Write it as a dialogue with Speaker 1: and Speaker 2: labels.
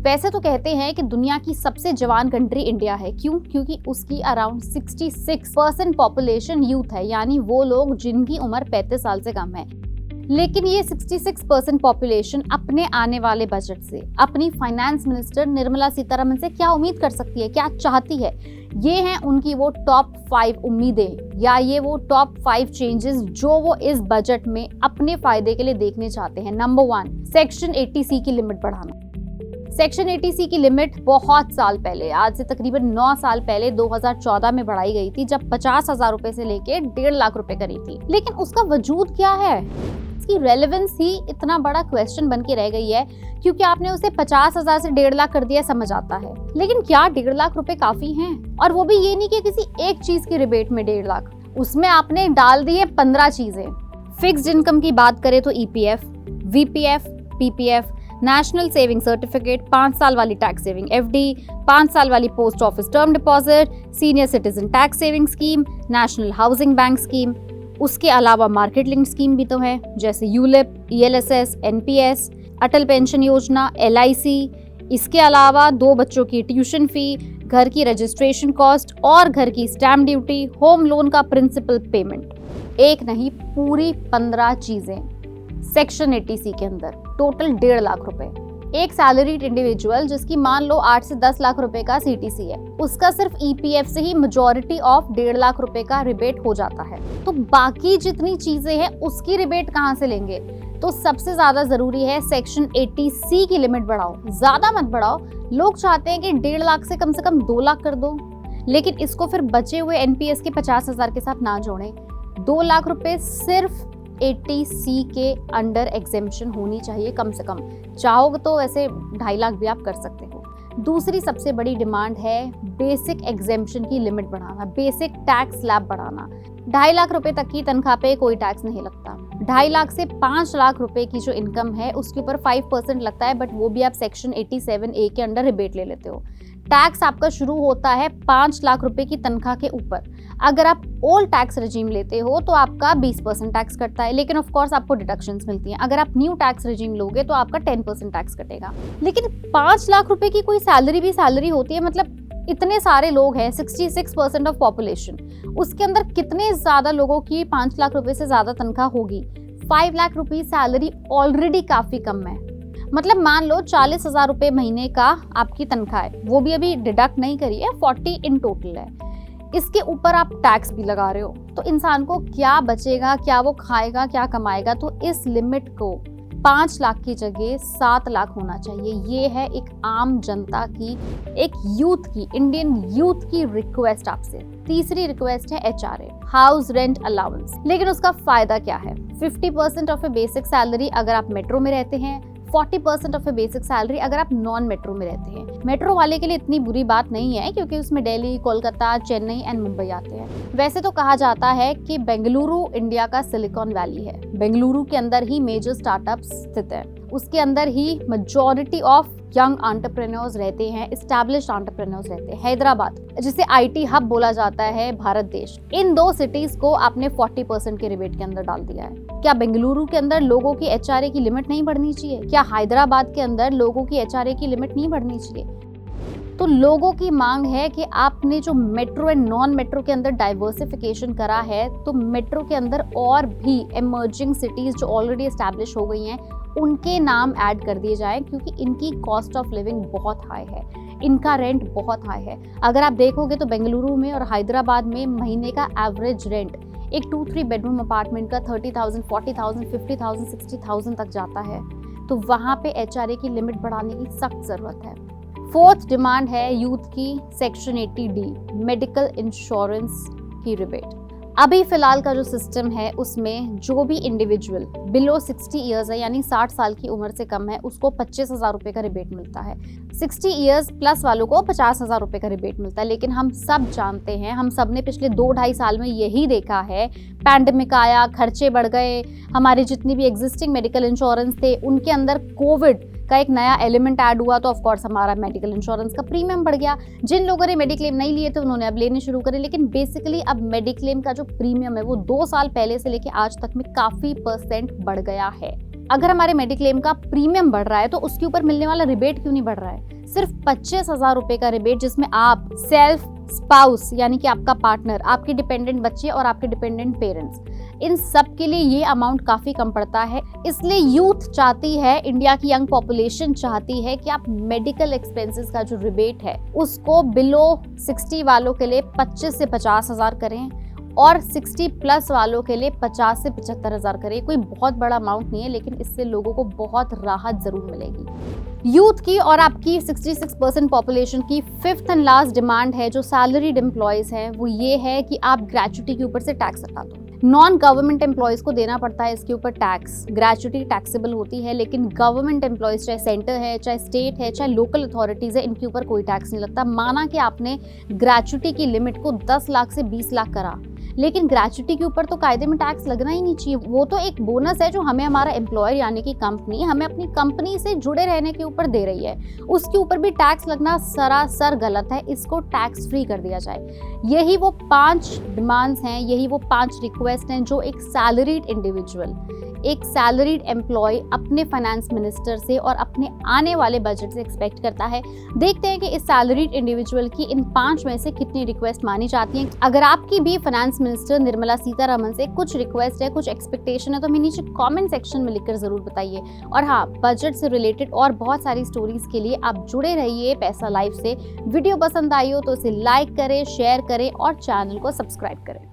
Speaker 1: वैसे तो कहते हैं कि दुनिया की सबसे जवान कंट्री इंडिया है। क्यों? क्योंकि उसकी अराउंड 66% पॉपुलेशन यूथ है, यानी वो लोग जिनकी उम्र 35 साल से कम है। लेकिन ये 66% पॉपुलेशन अपने आने वाले बजट से अपनी फाइनेंस मिनिस्टर निर्मला सीतारमण से क्या उम्मीद कर सकती है, क्या चाहती है? ये हैं उनकी वो टॉप 5 उम्मीदें या ये वो टॉप 5 चेंजेस जो वो इस बजट में अपने फायदे के लिए देखने चाहते हैं। नंबर 1, सेक्शन 80C की लिमिट बढ़ाना। सेक्शन 80C की लिमिट बहुत साल पहले, आज से तकरीबन 9 साल पहले 2014 में बढ़ाई गई थी, जब 50,000 रुपए से लेके 1.5 लाख रुपए करी थी। लेकिन उसका वजूद क्या है? इसकी रेलेवेंस ही इतना बड़ा क्वेश्चन बन के रह गई है, क्योंकि आपने उसे 50,000 से 1.5 लाख कर दिया, समझ आता है। लेकिन क्या 1.5 लाख रुपए काफी हैं? और वो भी ये नहीं कि किसी एक चीज की रिबेट में 1.5 लाख, उसमें आपने डाल दिए 15 चीजें। फिक्स्ड इनकम की बात करें तो EPF, VPF, PPF, national saving certificate, 5 साल वाली टैक्स सेविंग FD, 5 साल वाली post office term deposit, senior citizen tax saving scheme, national housing bank scheme. उसके अलावा मार्केट लिंक्ड स्कीम भी तो है, जैसे ULIP, ELSS, NPS, अटल पेंशन योजना, LIC। इसके अलावा 2 बच्चों की ट्यूशन फी, घर की रजिस्ट्रेशन कॉस्ट और घर की स्टैम्प ड्यूटी, होम लोन का प्रिंसिपल पेमेंट। एक नहीं, पूरी 15 चीजें सेक्शन 80C के अंदर, टोटल 1.5 लाख रुपए। एक सैलरीड इंडिविजुअल जिसकी मान लो 8 से 10 लाख रुपए का CTC है, उसका सिर्फ EPF से ही मेजॉरिटी ऑफ 1.5 लाख रुपए का रिबेट हो जाता है। तो बाकी जितनी चीजें हैं उसकी रिबेट कहाँ से लेंगे? तो सबसे ज्यादा जरूरी है सेक्शन 80C की लिमिट बढ़ाओ, ज्यादा मत बढ़ाओ। लोग चाहते हैं कि 1.5 लाख से कम 2 लाख कर दो, लेकिन इसको फिर बचे हुए NPS के 50,000 के साथ ना जोड़ें। 2 लाख रुपए सिर्फ 80C के अंडर एग्जेम्पशन होनी चाहिए कम से कम। चाहोगे तो वैसे 2.5 लाख भी आप कर सकते हो। दूसरी सबसे बड़ी डिमांड है बेसिक एग्जेम्पशन की लिमिट बढ़ाना, बेसिक टैक्स स्लैब बढ़ाना। 2.5 लाख रुपए तक की तनख्वाह पे कोई टैक्स नहीं लगता। 2.5 लाख से 5 लाख रुपए की जो इनकम है उसके ऊपर 5% लगता है, बट वो भी आप सेक्शन 87A के अंडर रिबेट ले लेते हो। टैक्स आपका शुरू होता है 5 लाख रुपए की तनख्वाह के ऊपर। अगर आप ओल्ड टैक्स रेजिम लेते हो तो आपका 20% टैक्स कटता है, लेकिन ऑफ कोर्स आपको डिडक्शंस मिलती हैं। अगर आप न्यू टैक्स रेजिम लोगे तो आपका 10% टैक्स कटेगा। लेकिन 5 लाख रुपए की कोई सैलरी भी सैलरी होती है, मतलब इतने सारे लोग हैं, 66% ऑफ पॉपुलेशन, उसके अंदर कितने ज्यादा लोगों की 5 लाख रुपए से ज्यादा तनख्वाह होगी? 5 लाख रुपए सैलरी ऑलरेडी काफी कम है। मतलब मान लो 40,000 रुपए महीने का आपकी तनख्वाह है, वो भी अभी डिडक्ट नहीं करी है, 40 इन टोटल है। इसके ऊपर आप टैक्स भी लगा रहे हो, तो इंसान को क्या बचेगा? क्या वो खाएगा, क्या कमाएगा? तो इस लिमिट को 5 लाख की जगह 7 लाख होना चाहिए। ये है एक आम जनता की, एक यूथ की, इंडियन यूथ की रिक्वेस्ट आपसे। तीसरी रिक्वेस्ट है HRA, हाउस रेंट अलाउंस। लेकिन उसका फायदा क्या है? 50% ऑफ ए बेसिक सैलरी अगर आप मेट्रो में रहते हैं, 40% ऑफ ए बेसिक सैलरी अगर आप नॉन मेट्रो में रहते हैं। मेट्रो वाले के लिए इतनी बुरी बात नहीं है, क्योंकि उसमें दिल्ली, कोलकाता, चेन्नई एंड मुंबई आते हैं। वैसे तो कहा जाता है कि बेंगलुरु इंडिया का सिलिकॉन वैली है। बेंगलुरु के अंदर ही मेजर स्टार्टअप्स स्थित है, उसके अंदर ही मेजॉरिटी ऑफ यंग एंटरप्रेन्योर्स रहते हैं, एस्टैब्लिश्ड एंटरप्रेन्योर्स रहते हैं। हैदराबाद, जिसे IT हब बोला जाता है भारत देश, इन 2 सिटीज को आपने 40% के रिबेट के अंदर डाल दिया है। क्या बेंगलुरु के अंदर लोगों की HRA की लिमिट नहीं बढ़नी चाहिए? क्या हैदराबाद के अंदर लोगों की HRA की लिमिट नहीं बढ़नी चाहिए? तो लोगों की मांग है कि आपने जो मेट्रो एंड नॉन मेट्रो के अंदर डाइवर्सिफिकेशन करा है, तो मेट्रो के अंदर और भी इमर्जिंग सिटीज जो ऑलरेडी एस्टैब्लिश हो गई हैं उनके नाम ऐड कर दिए जाएं, क्योंकि इनकी कॉस्ट ऑफ लिविंग बहुत हाई है, इनका रेंट बहुत हाई है। अगर आप देखोगे तो बेंगलुरु में और हैदराबाद में महीने का एवरेज रेंट एक 2-3 बेडरूम अपार्टमेंट का 30,000, 40,000, 50,000, 60,000 तक जाता है। तो वहाँ पे HRA की लिमिट बढ़ाने की सख्त ज़रूरत है। 4th डिमांड है यूथ की, सेक्शन 80D, मेडिकल इंश्योरेंस की रिबेट। अभी फिलहाल का जो सिस्टम है उसमें जो भी इंडिविजुअल बिलो 60 ईयर्स है, यानी 60 साल की उम्र से कम है, उसको 25,000 रुपए का रिबेट मिलता है। 60 ईयर्स प्लस वालों को 50,000 रुपए का रिबेट मिलता है। लेकिन हम सब जानते हैं, हम सब ने पिछले 2-2.5 साल में यही देखा है, पैंडेमिक आया, खर्चे बढ़ गए, हमारे जितनी भी एग्जिस्टिंग मेडिकल इंश्योरेंस थे उनके अंदर कोविड का एक नया एलिमेंट ऐड हुआ, तो ऑफ कोर्स हमारा मेडिकल इंश्योरेंस का प्रीमियम बढ़ गया। जिन लोगों ने मेडिक्लेम नहीं लिए थे उन्होंने अब लेने शुरू करे, लेकिन बेसिकली अब मेडिक्लेम का जो प्रीमियम है वो 2 साल पहले से लेके आज तक में काफी % बढ़ गया है। अगर हमारे मेडिक्लेम का प्रीमियम बढ़ रहा है तो उसके ऊपर मिलने वाला रिबेट क्यों नहीं बढ़ रहा है? सिर्फ 25,000 रुपए का रिबेट, जिसमें आप सेल्फ स्पाउस यानी कि आपका पार्टनर, आपके डिपेंडेंट बच्चे और आपके डिपेंडेंट पेरेंट्स, इन सब के लिए ये अमाउंट काफी कम पड़ता है। इसलिए यूथ चाहती है, इंडिया की यंग पॉपुलेशन चाहती है कि आप मेडिकल एक्सपेंसेस का जो रिबेट है उसको बिलो 60 वालों के लिए 25 से 50,000 करें और 60 प्लस वालों के लिए 50 से 75,000 करें। कोई बहुत बड़ा अमाउंट नहीं है, लेकिन इससे लोगों को बहुत राहत जरूर मिलेगी। यूथ की और आपकी 66% पॉपुलेशन की फिफ्थ एंड लास्ट डिमांड है जो सैलरीड एम्प्लॉयज है, वो ये है कि आप ग्रेच्युटी के ऊपर से टैक्स हटा दो। नॉन गवर्नमेंट एम्प्लॉयज को देना पड़ता है इसके ऊपर टैक्स, ग्रेच्युटी टैक्सेबल होती है, लेकिन गवर्नमेंट एम्प्लॉयज चाहे सेंटर है, चाहे स्टेट है, चाहे लोकल अथॉरिटीज है, इनके ऊपर कोई टैक्स नहीं लगता। माना कि आपने ग्रेच्युटी की लिमिट को 10 लाख से 20 लाख करा, लेकिन ग्रेच्युटी के ऊपर तो कायदे में टैक्स लगना ही नहीं चाहिए। वो तो एक बोनस है जो हमें हमारा एम्प्लॉयर यानी कि कंपनी हमें अपनी कंपनी से जुड़े रहने के ऊपर दे रही है, उसके ऊपर भी टैक्स लगना सरासर गलत है। इसको टैक्स फ्री कर दिया जाए। यही वो 5 डिमांड्स हैं, यही वो 5 रिक्वेस्ट हैं जो एक सैलरीड इंडिविजुअल, एक सैलरीड एम्प्लॉय अपने फाइनेंस मिनिस्टर से और अपने आने वाले बजट से एक्सपेक्ट करता है। देखते हैं कि इस सैलरीड इंडिविजुअल की इन 5 में से कितनी रिक्वेस्ट मानी जाती हैं। अगर आपकी भी फाइनेंस मिनिस्टर निर्मला सीतारमण से कुछ रिक्वेस्ट है, कुछ एक्सपेक्टेशन है, तो हमें नीचे कमेंट सेक्शन में लिखकर जरूर बताइए। और हाँ, बजट से रिलेटेड और बहुत सारी स्टोरीज के लिए आप जुड़े रहिए पैसा लाइव से। वीडियो पसंद आई हो तो इसे लाइक करें, शेयर करें और चैनल को सब्सक्राइब करें।